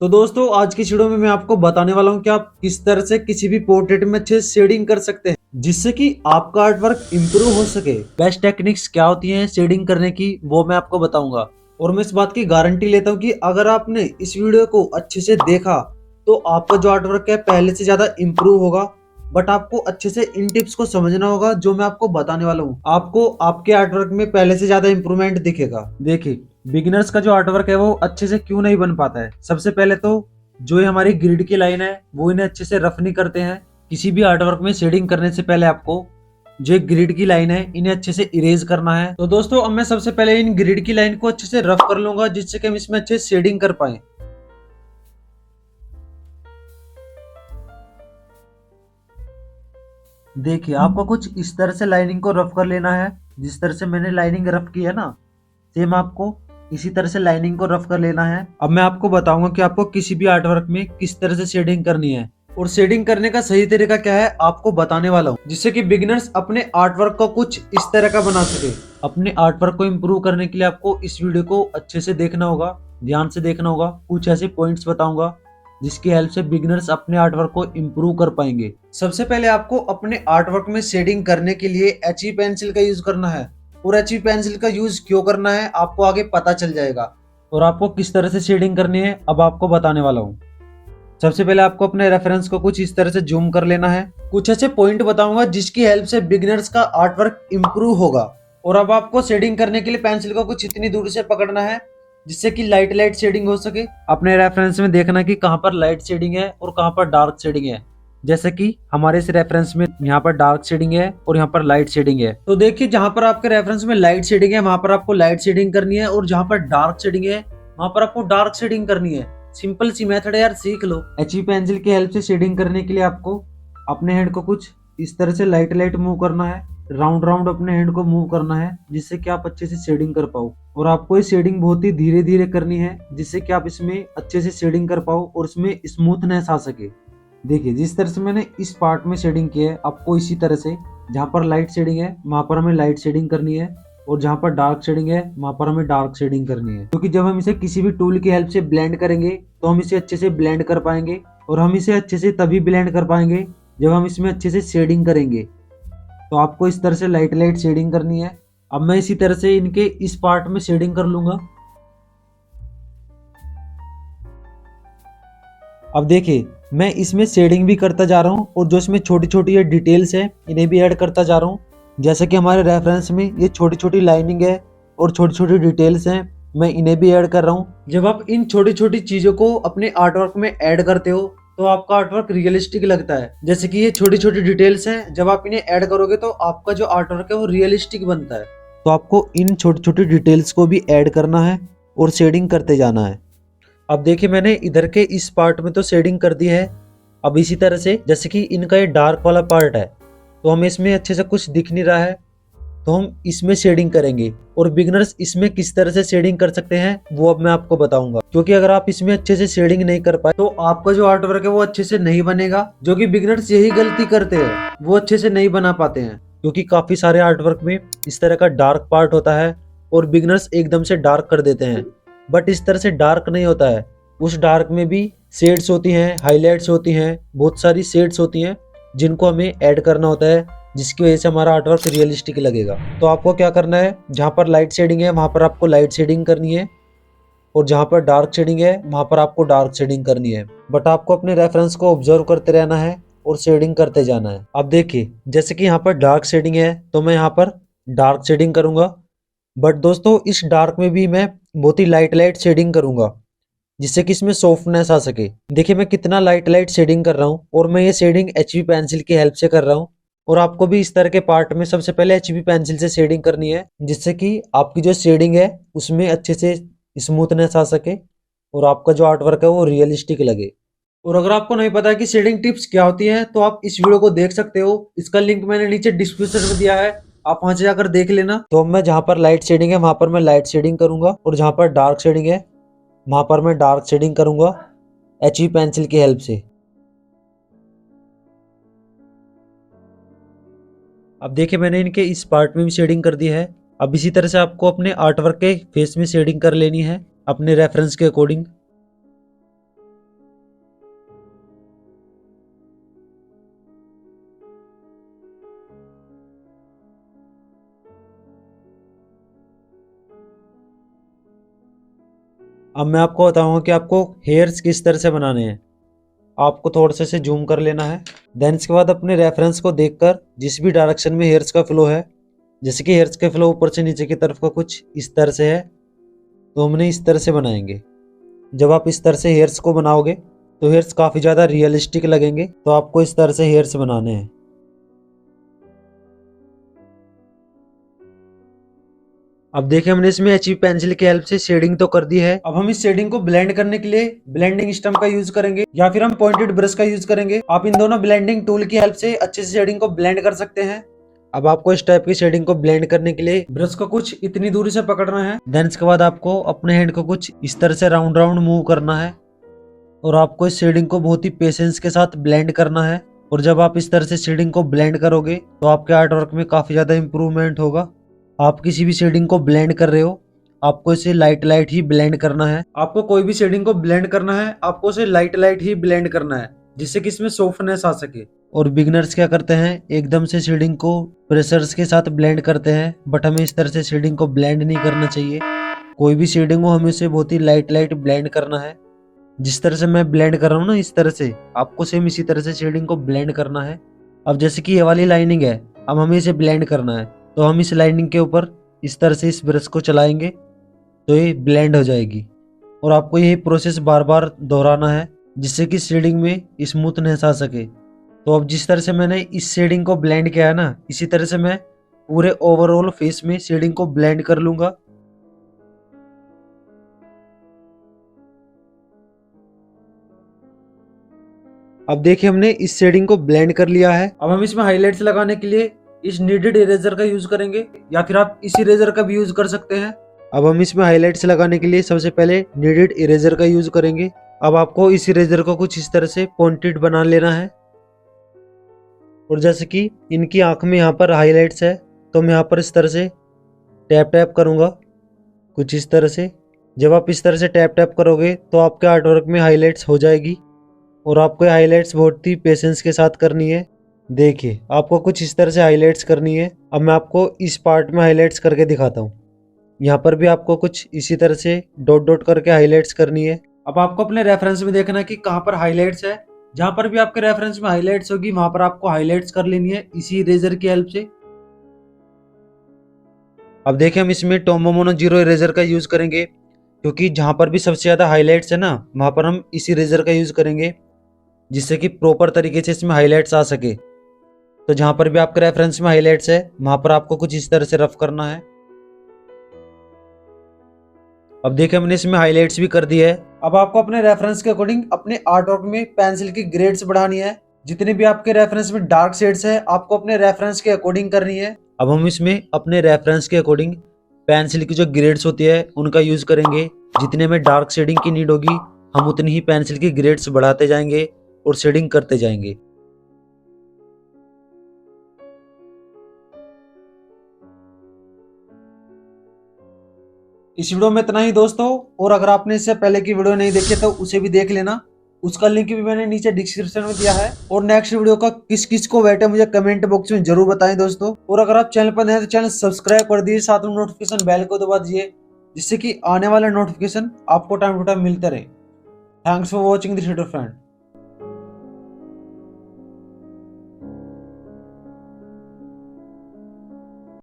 तो दोस्तों आज की वीडियो में मैं आपको बताने वाला हूं कि आप किस तरह से किसी भी पोर्ट्रेट में अच्छे से शेडिंग कर सकते हैं जिससे कि आपका आर्ट वर्क इम्प्रूव हो सके। बेस्ट टेक्निक्स क्या होती हैं शेडिंग करने की वो मैं आपको बताऊंगा। और मैं इस बात की गारंटी लेता हूं कि अगर आपने इस वीडियो को अच्छे से देखा तो आपका जो आर्ट वर्क है पहले से ज्यादा इम्प्रूव होगा। बट आपको अच्छे से इन टिप्स को समझना होगा जो मैं आपको बताने वाला हूँ। आपको आपके आर्ट वर्क में पहले से ज्यादा इम्प्रूवमेंट दिखेगा। देखिए, बिगिनर्स का जो आर्टवर्क है वो अच्छे से क्यों नहीं बन पाता है। सबसे पहले तो जो ये हमारी ग्रिड की लाइन है वो इन्हें अच्छे से रफ नहीं करते हैं। किसी भी आर्टवर्क में शेडिंग करने से पहले आपको जो एक ग्रिड की लाइन है इन्हें अच्छे से इरेज करना है। तो दोस्तों अब मैं सबसे पहले इन ग्रिड की लाइन को अच्छे से रफ कर लूंगा जिससे कि हम इसमें अच्छे से शेडिंग कर पाए। देखिए, आपको कुछ इस तरह से लाइनिंग को रफ कर लेना है। जिस तरह से मैंने लाइनिंग रफ की है ना, सेम आपको इसी तरह से लाइनिंग को रफ कर लेना है। अब मैं आपको बताऊंगा कि आपको किसी भी आर्ट वर्क में किस तरह से शेडिंग करनी है और शेडिंग करने का सही तरीका क्या है आपको बताने वाला हूँ, जिससे कि बिगिनर्स अपने आर्ट वर्क को कुछ इस तरह का बना सके। अपने आर्ट वर्क को इम्प्रूव करने के लिए आपको इस वीडियो को अच्छे से देखना होगा, ध्यान से देखना होगा। कुछ ऐसे पॉइंट्स बताऊंगा जिसकी हेल्प से बिगिनर्स अपने आर्ट वर्क को इम्प्रूव कर पाएंगे। सबसे पहले आपको अपने आर्ट वर्क में शेडिंग करने के लिए HB पेंसिल का यूज करना है। और HB पेंसिल का यूज क्यों करना है आपको आगे पता चल जाएगा। और आपको किस तरह से शेडिंग करनी है अब आपको बताने वाला हूँ। सबसे पहले आपको अपने रेफरेंस को कुछ इस तरह से जूम कर लेना है। कुछ ऐसे पॉइंट बताऊंगा जिसकी हेल्प से बिगिनर्स का आर्ट वर्क इम्प्रूव होगा। और अब आपको शेडिंग करने के लिए पेंसिल को कुछ इतनी दूर से पकड़ना है जिससे कि लाइट लाइट शेडिंग हो सके। अपने रेफरेंस में देखना कि कहाँ पर लाइट शेडिंग है और कहाँ पर डार्क शेडिंग है। जैसे कि हमारे इस रेफरेंस में यहाँ पर डार्क शेडिंग है और यहाँ पर लाइट शेडिंग है। तो देखिए, जहाँ पर आपके रेफरेंस में लाइट शेडिंग है वहां पर आपको लाइट शेडिंग करनी है और जहाँ पर डार्क शेडिंग है वहां पर आपको डार्क शेडिंग करनी है। सिंपल सी मेथड है यार, सीख लो। HB पेंसिल की हेल्प से शेडिंग करने के लिए आपको अपने हैंड को कुछ इस तरह से लाइट लाइट मूव करना है, राउंड राउंड अपने हैंड को मूव करना है जिससे कि आप अच्छे से शेडिंग कर पाओ। और आपको ये शेडिंग बहुत ही धीरे धीरे करनी है जिससे कि आप इसमें अच्छे से शेडिंग कर पाओ और इसमें स्मूथनेस आ सके। देखिए, जिस तरह से मैंने इस पार्ट में शेडिंग की है आपको इसी तरह से जहाँ पर लाइट शेडिंग है वहां पर हमें लाइट शेडिंग करनी है और जहाँ पर डार्क शेडिंग है वहां पर हमें डार्क शेडिंग करनी है। क्योंकि जब हम इसे किसी भी टूल की हेल्प से ब्लेंड करेंगे तो हम इसे अच्छे से ब्लेंड कर पाएंगे। और हम इसे अच्छे से तभी ब्लेंड कर पाएंगे जब हम इसमें अच्छे से शेडिंग करेंगे। तो आपको इस तरह से लाइट लाइट शेडिंग करनी है। अब मैं इसी तरह से इनके इस पार्ट में शेडिंग कर लूंगा। अब देखिए, मैं इसमें शेडिंग भी करता जा रहा हूँ और जो इसमें छोटी छोटी ये डिटेल्स है इन्हें भी ऐड करता जा रहा हूँ। जैसे कि हमारे रेफरेंस में ये छोटी छोटी लाइनिंग है और छोटी छोटी डिटेल्स हैं, मैं इन्हें भी ऐड कर रहा हूँ। जब आप इन छोटी छोटी चीजों को अपने आर्टवर्क में ऐड करते हो तो आपका आर्टवर्क रियलिस्टिक लगता है। जैसे कि ये छोटी छोटी डिटेल्स हैं, जब आप इन्हें ऐड करोगे तो आपका जो आर्टवर्क है वो रियलिस्टिक बनता है। तो आपको इन छोटी छोटी डिटेल्स को भी ऐड करना है और शेडिंग करते जाना है। अब देखिए, मैंने इधर के इस पार्ट में तो शेडिंग कर दी है। अब इसी तरह से जैसे कि इनका ये डार्क वाला पार्ट है तो हमें इसमें अच्छे से कुछ दिख नहीं रहा है तो हम इसमें शेडिंग करेंगे। और बिगिनर्स इसमें किस तरह से शेडिंग कर सकते हैं वो अब मैं आपको बताऊंगा। क्योंकि अगर आप इसमें अच्छे से शेडिंग नहीं कर पाए तो आपका जो आर्ट वर्क है वो अच्छे से नहीं बनेगा। जो कि बिगिनर्स यही गलती करते हैं, वो अच्छे से नहीं बना पाते हैं। क्योंकि काफी सारे आर्ट वर्क में इस तरह का डार्क पार्ट होता है और बिगिनर्स एकदम से डार्क कर देते हैं। बट इस तरह से डार्क नहीं होता है। उस डार्क में भी शेड्स होती हैं, हाईलाइट्स होती हैं, बहुत सारी शेड्स होती हैं जिनको हमें ऐड करना होता है जिसकी वजह से हमारा आर्टवर्क रियलिस्टिक लगेगा। तो आपको क्या करना है, जहाँ पर लाइट शेडिंग है वहां पर आपको लाइट शेडिंग करनी है और जहाँ पर डार्क शेडिंग है वहां पर आपको डार्क शेडिंग करनी है। बट आपको अपने रेफरेंस को ऑब्जर्व करते रहना है और शेडिंग करते जाना है। अब देखिए, जैसे कि यहाँ पर डार्क शेडिंग है तो मैं यहाँ पर डार्क शेडिंग करूंगा। बट दोस्तों इस डार्क में भी मैं बहुत ही लाइट लाइट शेडिंग करूंगा जिससे कि इसमें सॉफ्टनेस आ सके। देखिए, मैं कितना लाइट लाइट शेडिंग कर रहा हूँ और मैं ये शेडिंग HB पेंसिल की हेल्प से कर रहा हूँ। और आपको भी इस तरह के पार्ट में सबसे पहले HB पेंसिल से शेडिंग करनी है जिससे कि आपकी जो शेडिंग है उसमें अच्छे से स्मूथनेस आ सके और आपका जो आर्ट वर्क है वो रियलिस्टिक लगे। और अगर आपको नहीं पता कि शेडिंग टिप्स क्या होती है तो आप इस वीडियो को देख सकते हो। इसका लिंक मैंने नीचे डिस्क्रिप्शन में दिया है, आप वहां से जाकर देख लेना। तो मैं जहां पर लाइट शेडिंग है वहां पर मैं लाइट शेडिंग करूंगा और जहां पर डार्क शेडिंग है वहां पर मैं डार्क शेडिंग करूंगा HB पेंसिल की हेल्प से। अब देखिए, मैंने इनके इस पार्ट में भी शेडिंग कर दी है। अब इसी तरह से आपको अपने आर्टवर्क के फेस में शेडिंग कर लेनी है अपने रेफरेंस के अकॉर्डिंग। अब मैं आपको बताऊंगा कि आपको हेयर्स किस तरह से बनाने हैं। आपको थोड़ा से जूम कर लेना है। देन इसके बाद अपने रेफरेंस को देखकर जिस भी डायरेक्शन में हेयर्स का फ्लो है, जैसे कि हेयर्स का फ्लो ऊपर से नीचे की तरफ का कुछ इस तरह से है, तो हमने इस तरह से बनाएंगे। जब आप इस तरह से हेयर्स को बनाओगे तो हेयर्स काफ़ी ज़्यादा रियलिस्टिक लगेंगे। तो आपको इस तरह से हेयर्स बनाने हैं। अब देखिए हमने इसमें HB पेंसिल की हेल्प से शेडिंग तो कर दी है। अब हम इस शेडिंग को ब्लेंड करने के लिए ब्लेंडिंग स्टम्प का यूज करेंगे या फिर हम पॉइंटेड ब्रश का यूज करेंगे। आप इन दोनों ब्लेंडिंग टूल की हेल्प से अच्छे से शेडिंग को ब्लेंड कर सकते हैं। अब आपको इस टाइप की शेडिंग को ब्लेंड करने के लिए ब्रश को कुछ इतनी दूरी से पकड़ना है। देन इसके बाद आपको अपने हैंड को कुछ इस तरह से राउंड राउंड मूव करना है और आपको इस शेडिंग को बहुत ही पेशेंस के साथ ब्लेंड करना है। और जब आप इस तरह से शेडिंग को ब्लेंड करोगे तो आपके आर्ट वर्क में काफी ज्यादा इंप्रूवमेंट होगा। आप किसी भी शेडिंग को ब्लेंड कर रहे हो, आपको इसे लाइट लाइट ही ब्लेंड करना है। आपको कोई भी शेडिंग को ब्लेंड करना है, आपको इसे लाइट लाइट ही ब्लेंड करना है, जिससे कि इसमें सॉफ्टनेस आ सके। और बिगनर्स क्या करते हैं, एकदम से शेडिंग को प्रेशर्स के साथ ब्लेंड करते हैं, बट हमें इस तरह से शेडिंग को ब्लेंड नहीं करना चाहिए। कोई भी शेडिंग हो हमें उसे बहुत ही लाइट लाइट ब्लेंड करना है। जिस तरह से मैं ब्लेंड कर रहा हूँ ना, इस तरह से आपको सेम इसी तरह से शेडिंग को ब्लेंड करना है। अब जैसे कि ये वाली लाइनिंग है, अब हमें इसे ब्लेंड करना है, तो हम इस लाइनिंग के ऊपर इस तरह से इस ब्रश को चलाएंगे तो ये ब्लेंड हो जाएगी। और आपको यही प्रोसेस बार बार दोहराना है जिससे कि शेडिंग में स्मूथनेस आ सके। तो अब जिस तरह से मैंने इस शेडिंग को ब्लेंड किया है ना, इसी तरह से मैं पूरे ओवरऑल फेस में शेडिंग को ब्लेंड कर लूंगा। अब देखिए हमने इस शेडिंग को ब्लेंड कर लिया है। अब हम इसमें हाइलाइट्स लगाने के लिए इस नीडेड इरेजर का यूज करेंगे या फिर आप इस इरेजर का भी यूज कर सकते हैं। अब हम इसमें हाइलाइट्स लगाने के लिए सबसे पहले नीडेड इरेजर का यूज करेंगे। अब आपको इस इरेजर को कुछ इस तरह से पॉइंटेड बना लेना है। और जैसे कि इनकी आंख में यहाँ पर हाइलाइट्स है, तो मैं यहाँ पर इस तरह से टैप टैप करूँगा कुछ इस तरह से। जब आप इस तरह से टैप टैप करोगे तो आपके आर्टवर्क में हाइलाइट्स हो जाएगी। और आपको हाइलाइट्स बहुत ही पेशेंस के साथ करनी है। देखिए आपको कुछ इस तरह से हाइलाइट्स करनी है। अब मैं आपको इस पार्ट में हाइलाइट्स करके दिखाता हूँ। यहाँ पर भी आपको कुछ इसी तरह से डॉट डॉट करके हाइलाइट्स करनी है। अब आपको अपने रेफरेंस में देखना है कि कहाँ पर हाइलाइट्स है। जहाँ पर भी आपके रेफरेंस में हाइलाइट्स होगी वहां पर आपको हाइलाइट्स कर लेनी है इसी इरेजर की हेल्प से। अब देखिए हम इसमें टोमो मोनो जीरो इरेजर का यूज करेंगे, क्योंकि जहाँ पर भी सबसे ज्यादा हाइलाइट्स है ना, वहां पर हम इसी इरेजर का यूज करेंगे जिससे कि प्रॉपर तरीके से इसमें हाइलाइट्स आ सके। तो जहां पर भी आपके रेफरेंस में हाइलाइट्स है वहां पर आपको कुछ इस तरह से रफ करना है। अब देखिए हमने इसमें हाइलाइट्स भी कर दी है। अब आपको अपने रेफरेंस के अकॉर्डिंग अपने आर्ट वर्क में पेंसिल की ग्रेड्स बढ़ानी है। जितने भी आपके रेफरेंस में डार्क शेड्स है आपको अपने रेफरेंस के अकॉर्डिंग करनी है। अब हम इसमें अपने रेफरेंस के अकॉर्डिंग पेंसिल की जो ग्रेड्स होती है उनका यूज करेंगे। जितने में डार्क शेडिंग की नीड होगी हम उतनी ही पेंसिल की ग्रेड्स बढ़ाते जाएंगे और शेडिंग करते जाएंगे। इस वीडियो में इतना ही दोस्तों, और अगर आपने इससे पहले की वीडियो नहीं देखी तो उसे भी देख लेना। उसका लिंक भी मैंने नीचे डिस्क्रिप्शन में दिया है। और नेक्स्ट वीडियो का किस किस को वेट है मुझे कमेंट बॉक्स में जरूर बताएं दोस्तों। और अगर आप चैनल पर नए हैं तो चैनल सब्सक्राइब कर दीजिए, साथ में नोटिफिकेशन बेल को दबा दीजिए, जिससे कि आने वाले नोटिफिकेशन आपको टाइम टू टाइम मिलते रहे। Thanks for watching this video friend.